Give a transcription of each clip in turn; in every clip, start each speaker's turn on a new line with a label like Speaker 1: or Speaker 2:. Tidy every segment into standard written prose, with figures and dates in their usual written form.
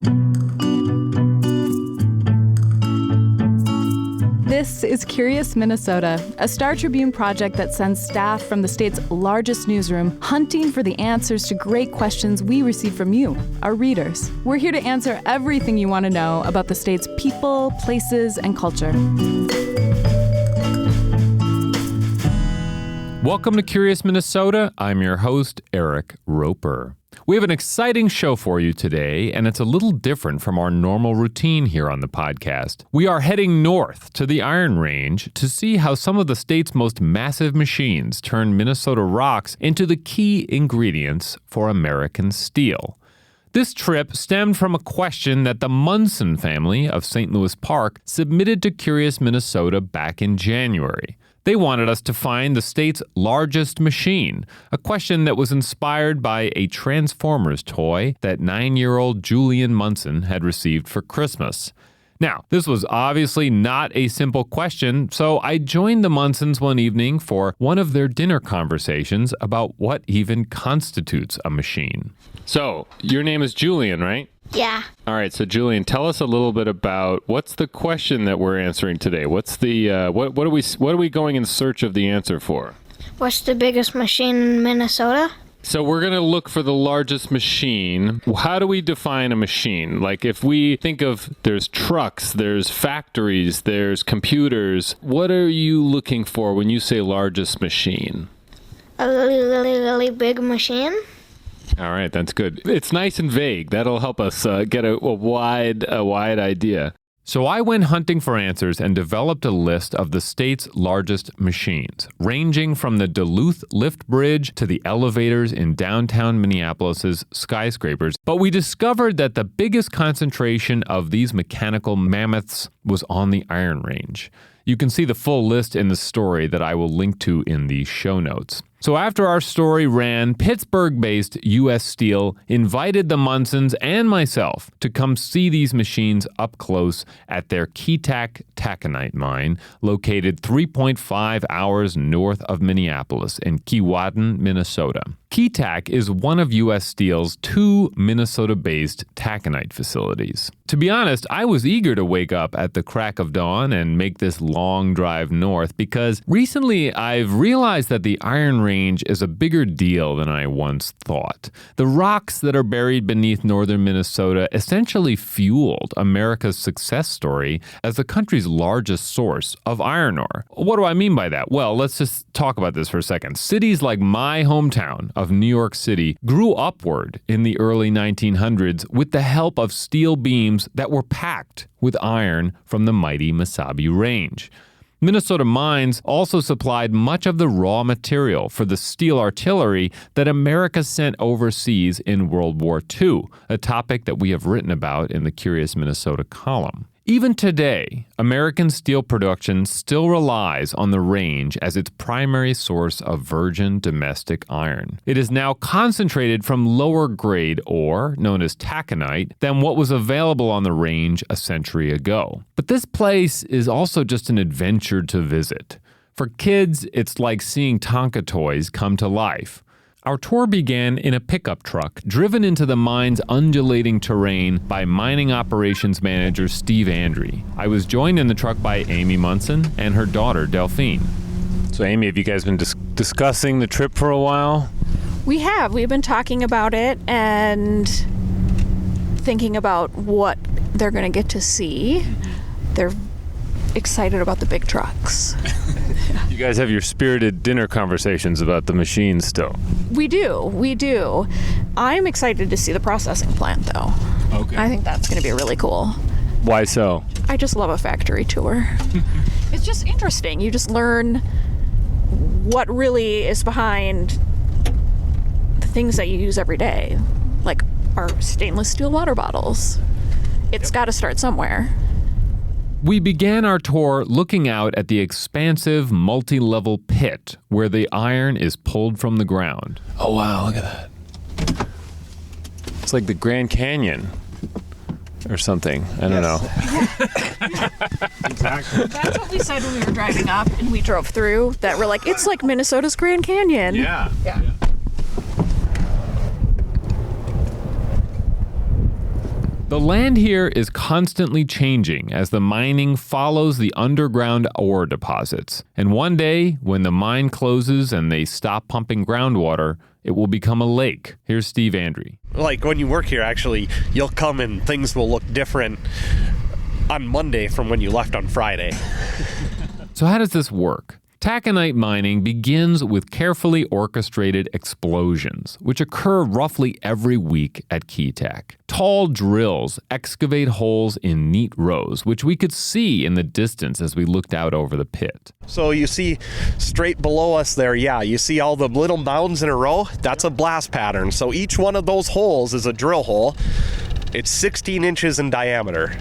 Speaker 1: This is Curious Minnesota, a Star Tribune project that sends staff from the state's largest newsroom hunting for the answers to great questions we receive from you, our readers. We're here to answer everything you want to know about the state's people, places, and culture.
Speaker 2: Welcome to Curious Minnesota. I'm your host, Eric Roper. We have an exciting show for you today, and it's a little different from our normal routine here on the podcast. We are heading north to the Iron Range to see how some of the state's most massive machines turn Minnesota rocks into the key ingredients for American steel. This trip stemmed from a question that the Munson family of St. Louis Park submitted to Curious Minnesota back in January. They wanted us to find the state's largest machine, a question that was inspired by a Transformers toy that 9-year-old Julian Munson had received for Christmas. Now, this was obviously not a simple question, so I joined the Munsons one evening for one of their dinner conversations about what even constitutes a machine. So, your name is Julian, right?
Speaker 3: Yeah.
Speaker 2: All right, so Julian, tell us a little bit about what's the question that we're answering today. What's the what are we going in search of the answer for?
Speaker 3: What's the biggest machine in Minnesota?
Speaker 2: So we're going to look for the largest machine. How do we define a machine? Like if we think of there's trucks, there's factories, there's computers. What are you looking for when you say largest machine?
Speaker 3: A really big machine.
Speaker 2: All right, that's good. It's nice and vague. That'll help us get a wide idea. So I went hunting for answers and developed a list of the state's largest machines, ranging from the Duluth Lift Bridge to the elevators in downtown Minneapolis's skyscrapers. But we discovered that the biggest concentration of these mechanical mammoths was on the Iron Range. You can see the full list in the story that I will link to in the show notes. So after our story ran, Pittsburgh-based U.S. Steel invited the Munsons and myself to come see these machines up close at their Keetac taconite mine, located 3.5 hours north of Minneapolis in Keewatin, Minnesota. Keetac is one of U.S. Steel's 2 Minnesota-based taconite facilities. To be honest, I was eager to wake up at the crack of dawn and make this long drive north because recently I've realized that the Iron Range is a bigger deal than I once thought. The rocks that are buried beneath northern Minnesota essentially fueled America's success story as the country's largest source of iron ore. What do I mean by that? Well, let's just talk about this for a second. Cities like my hometown of New York City grew upward in the early 1900s with the help of steel beams that were packed with iron from the mighty Mesabi Range. Minnesota mines also supplied much of the raw material for the steel artillery that America sent overseas in World War II, a topic that we have written about in the Curious Minnesota column. Even today, American steel production still relies on the range as its primary source of virgin domestic iron. It is now concentrated from lower grade ore, known as taconite, than what was available on the range a century ago. But this place is also just an adventure to visit. For kids, it's like seeing Tonka toys come to life. Our tour began in a pickup truck driven into the mine's undulating terrain by mining operations manager Steve Andre. I was joined in the truck by Amy Munson and her daughter Delphine. So Amy, have you guys been discussing the trip for a while?
Speaker 4: We have. We've been talking about it and thinking about what they're going to get to see. They're excited about the big trucks.
Speaker 2: You guys have your spirited dinner conversations about the machines still.
Speaker 4: We do. I'm excited to see the processing plant, though.
Speaker 2: Okay.
Speaker 4: I think that's going to be really cool.
Speaker 2: Why so?
Speaker 4: I just love a factory tour. It's just interesting. You just learn what really is behind the things that you use every day, like our stainless steel water bottles. It's got to start somewhere.
Speaker 2: We began our tour looking out at the expansive, multi-level pit where the iron is pulled from the ground. Oh, wow, look at that. It's like the Grand Canyon or something. I don't know.
Speaker 4: Exactly. That's what we said when we were driving up and we drove through, that we're like, it's like Minnesota's Grand Canyon.
Speaker 2: Yeah. The land here is constantly changing as the mining follows the underground ore deposits. And one day, when the mine closes and they stop pumping groundwater, it will become a lake. Here's Steve Andry.
Speaker 5: Like when you work here, actually, you'll come and things will look different on Monday from when you left on Friday.
Speaker 2: So how does this work? Taconite mining begins with carefully orchestrated explosions, which occur roughly every week at Keetac. Tall drills excavate holes in neat rows, which we could see in the distance as we looked out over the pit.
Speaker 5: So you see straight below us there, you see all the little mounds in a row? That's a blast pattern. So each one of those holes is a drill hole. It's 16 inches in diameter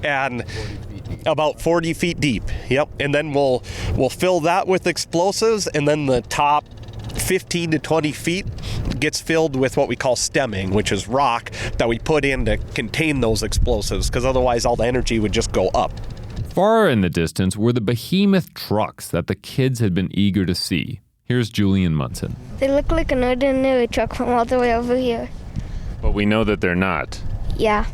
Speaker 5: and about 40 feet deep. Yep. And then we'll fill that with explosives, and then the top 15 to 20 feet gets filled with what we call stemming, which is rock that we put in to contain those explosives, because otherwise all the energy would just go up.
Speaker 2: Far in the distance were the behemoth trucks that the kids had been eager to see. Here's Julian Munson.
Speaker 3: They look like an ordinary truck from all the way over here.
Speaker 2: But we know that they're not.
Speaker 3: Yeah.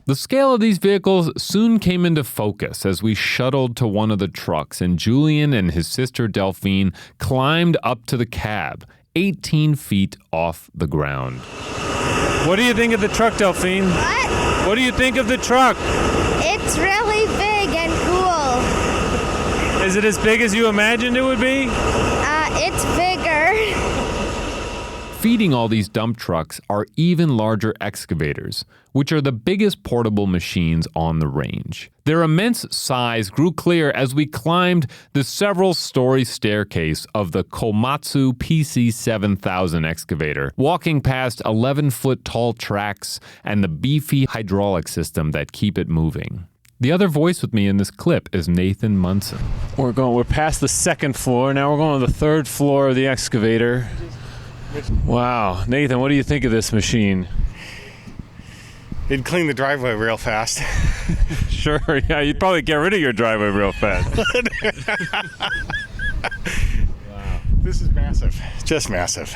Speaker 2: The scale of these vehicles soon came into focus as we shuttled to one of the trucks, and Julian and his sister Delphine climbed up to the cab, 18 feet off the ground.
Speaker 6: What do you think of the truck, Delphine?
Speaker 3: What?
Speaker 6: What do you think of the truck?
Speaker 3: It's really big and cool.
Speaker 6: Is it as big as you imagined it would be?
Speaker 3: It's bigger.
Speaker 2: Feeding all these dump trucks are even larger excavators, which are the biggest portable machines on the range. Their immense size grew clear as we climbed the several-story staircase of the Komatsu PC7000 excavator, walking past 11-foot-tall tracks and the beefy hydraulic system that keep it moving. The other voice with me in this clip is Nathan Munson.
Speaker 6: We're past the second floor. Now we're going to the third floor of the excavator. Wow. Nathan, what do you think of this machine?
Speaker 7: It'd clean the driveway real fast.
Speaker 6: Sure, yeah, you'd probably get rid of your driveway real fast.
Speaker 7: Wow. This is massive. Just massive.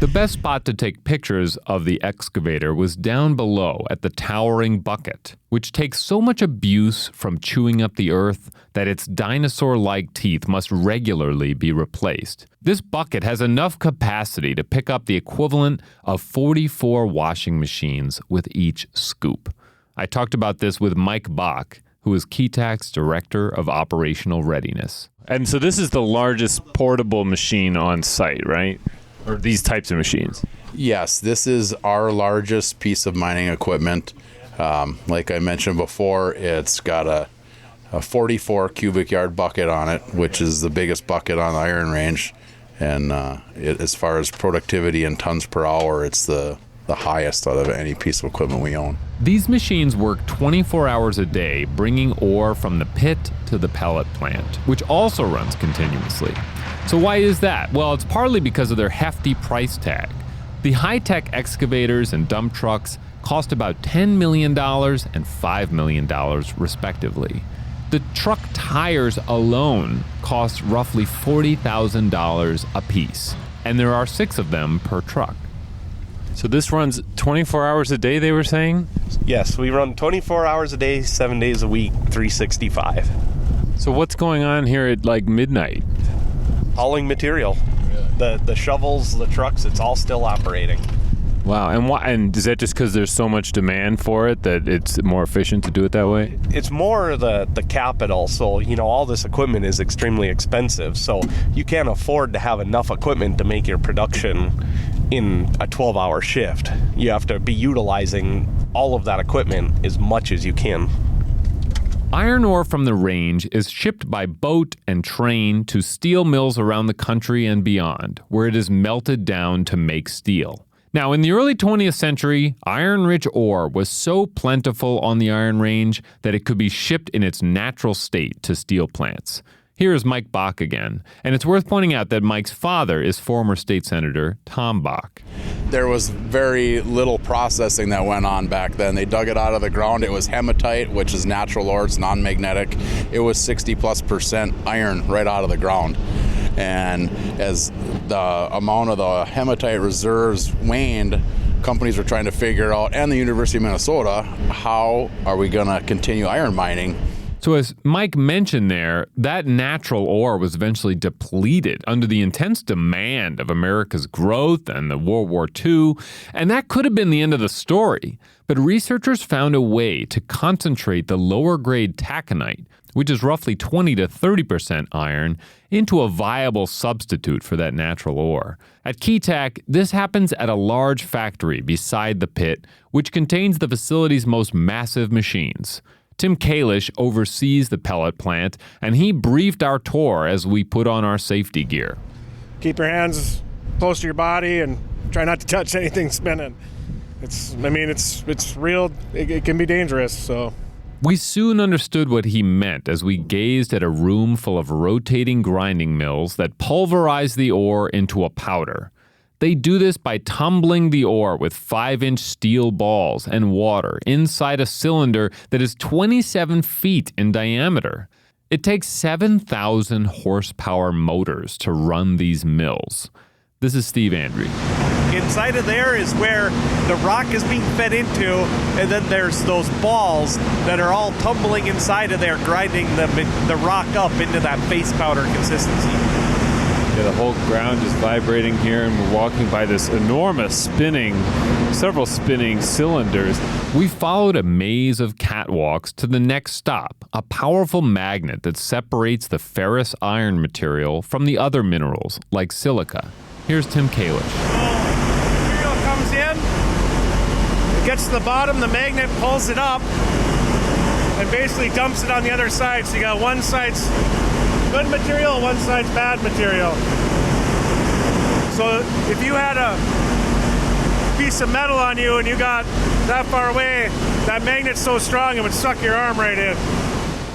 Speaker 2: The best spot to take pictures of the excavator was down below at the towering bucket, which takes so much abuse from chewing up the earth that its dinosaur-like teeth must regularly be replaced. This bucket has enough capacity to pick up the equivalent of 44 washing machines with each scoop. I talked about this with Mike Bach, who is Keetac's Director of Operational Readiness.
Speaker 6: And so this is the largest portable machine on site, right? Or these types of machines?
Speaker 8: Yes, this is our largest piece of mining equipment. Like I mentioned before, it's got a 44 cubic yard bucket on it, which is the biggest bucket on the Iron Range. And as far as productivity in tons per hour, it's the highest out of any piece of equipment we own.
Speaker 2: These machines work 24 hours a day, bringing ore from the pit to the pellet plant, which also runs continuously. So why is that? Well, it's partly because of their hefty price tag. The high-tech excavators and dump trucks cost about $10 million and $5 million, respectively. The truck tires alone cost roughly $40,000 a piece, and there are 6 of them per truck.
Speaker 6: So this runs 24 hours a day, they were saying?
Speaker 5: Yes, we run 24 hours a day, 7 days a week, 365.
Speaker 6: So what's going on here at like midnight?
Speaker 5: Hauling material. The shovels, the trucks, it's all still operating.
Speaker 6: Wow, and is that just because there's so much demand for it that it's more efficient to do it that way?
Speaker 5: It's more the capital, so all this equipment is extremely expensive, so you can't afford to have enough equipment to make your production in a 12-hour shift. You have to be utilizing all of that equipment as much as you can.
Speaker 2: Iron ore from the range is shipped by boat and train to steel mills around the country and beyond, where it is melted down to make steel. Now, in the early 20th century, iron-rich ore was so plentiful on the Iron Range that it could be shipped in its natural state to steel plants. Here is Mike Bach again, and it's worth pointing out that Mike's father is former state senator Tom Bach.
Speaker 8: There was very little processing that went on back then. They dug it out of the ground. It was hematite, which is natural ore, it's non-magnetic. It was 60+% iron right out of the ground. And as the amount of the hematite reserves waned, companies are trying to figure out, and the University of Minnesota, how are we going to continue iron mining?
Speaker 2: So as Mike mentioned there, that natural ore was eventually depleted under the intense demand of America's growth and the World War II, and that could have been the end of the story. But researchers found a way to concentrate the lower-grade taconite, which is roughly 20 to 30% iron, into a viable substitute for that natural ore. At Keetac, this happens at a large factory beside the pit, which contains the facility's most massive machines. Tim Kalish oversees the pellet plant, and he briefed our tour as we put on our safety gear.
Speaker 9: Keep your hands close to your body and try not to touch anything spinning. It's real. It can be dangerous, so.
Speaker 2: We soon understood what he meant as we gazed at a room full of rotating grinding mills that pulverize the ore into a powder. They do this by tumbling the ore with 5-inch steel balls and water inside a cylinder that is 27 feet in diameter. It takes 7,000 horsepower motors to run these mills. This is Steve Andrew.
Speaker 5: Inside of there is where the rock is being fed into, and then there's those balls that are all tumbling inside of there, grinding the rock up into that face powder consistency.
Speaker 6: Yeah, the whole ground is vibrating here, and we're walking by this enormous several spinning cylinders.
Speaker 2: We followed a maze of catwalks to the next stop, a powerful magnet that separates the ferrous iron material from the other minerals, like silica. Here's Tim Kalish.
Speaker 9: Material comes in, it gets to the bottom, the magnet pulls it up, and basically dumps it on the other side. So you got one side's good material, one side's bad material. So if you had a piece of metal on you and you got that far away, that magnet's so strong it would suck your arm right in.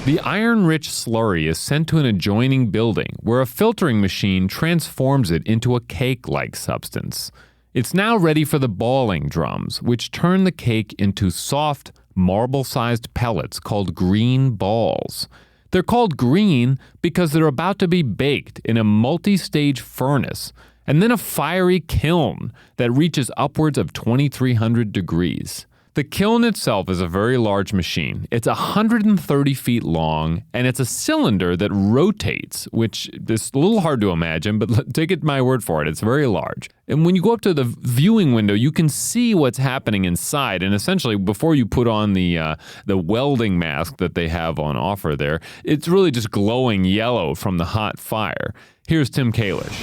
Speaker 2: The iron-rich slurry is sent to an adjoining building where a filtering machine transforms it into a cake-like substance. It's now ready for the balling drums, which turn the cake into soft, marble-sized pellets called green balls. They're called green because they're about to be baked in a multi-stage furnace and then a fiery kiln that reaches upwards of 2,300 degrees. The kiln itself is a very large machine. It's 130 feet long, and it's a cylinder that rotates, which is a little hard to imagine, but take it my word for it, it's very large. And when you go up to the viewing window, you can see what's happening inside, and essentially, before you put on the welding mask that they have on offer there, it's really just glowing yellow from the hot fire. Here's Tim Kalish.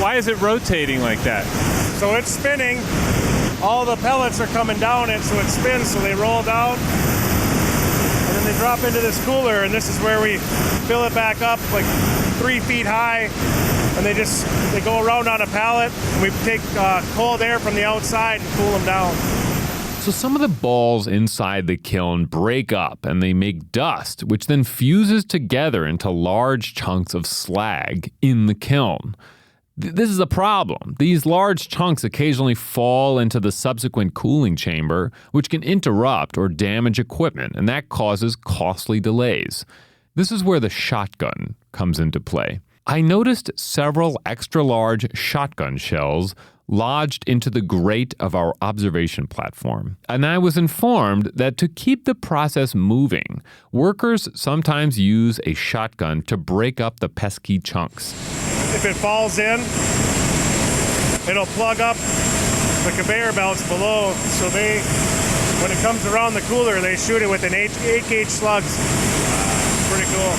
Speaker 6: Why is it rotating like that?
Speaker 9: So it's spinning. All the pellets are coming down it, so it spins, so they roll down. And then they drop into this cooler, and this is where we fill it back up like 3 feet high. And they go around on a pallet, and we take cold air from the outside and cool them down.
Speaker 2: So some of the balls inside the kiln break up and they make dust, which then fuses together into large chunks of slag in the kiln. This is a problem. These large chunks occasionally fall into the subsequent cooling chamber, which can interrupt or damage equipment, and that causes costly delays. This is where the shotgun comes into play. I noticed several extra-large shotgun shells lodged into the grate of our observation platform, and I was informed that to keep the process moving, workers sometimes use a shotgun to break up the pesky chunks.
Speaker 9: If it falls in, it'll plug up the conveyor belts below, so when it comes around the cooler, they shoot it with an 8-gauge slugs. Pretty cool.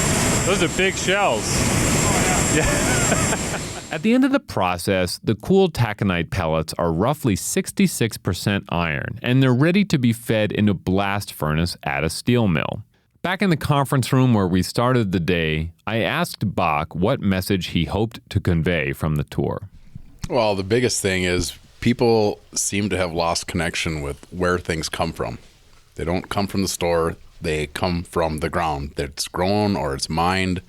Speaker 6: Those are big shells.
Speaker 9: Oh, yeah.
Speaker 2: At the end of the process, the cooled taconite pellets are roughly 66% iron, and they're ready to be fed into a blast furnace at a steel mill. Back in the conference room where we started the day, I asked Bach what message he hoped to convey from the tour.
Speaker 8: Well, the biggest thing is people seem to have lost connection with where things come from. They don't come from the store. They come from the ground. It's grown or it's mined.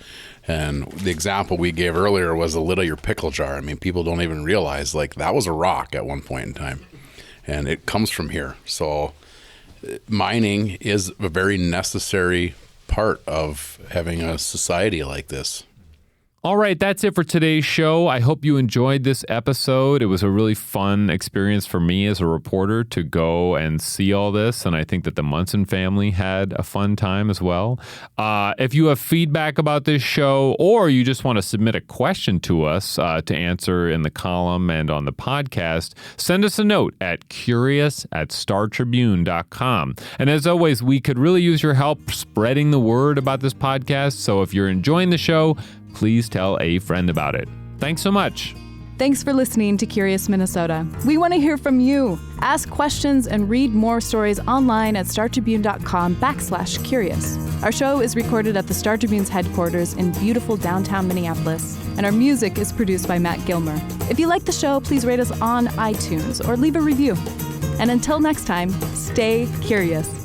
Speaker 8: And the example we gave earlier was the lid of your pickle jar. I mean, people don't even realize, like, that was a rock at one point in time. And it comes from here. So mining is a very necessary part of having a society like this.
Speaker 2: All right, that's it for today's show. I hope you enjoyed this episode. It was a really fun experience for me as a reporter to go and see all this, and I think that the Munson family had a fun time as well. If you have feedback about this show, or you just want to submit a question to us to answer in the column and on the podcast, send us a note at curious@startribune.com. And as always, we could really use your help spreading the word about this podcast, so if you're enjoying the show, please tell a friend about it. Thanks so much.
Speaker 1: Thanks for listening to Curious Minnesota. We want to hear from you. Ask questions and read more stories online at startribune.com/curious. Our show is recorded at the Star Tribune's headquarters in beautiful downtown Minneapolis, and our music is produced by Matt Gilmer. If you like the show, please rate us on iTunes or leave a review. And until next time, stay curious.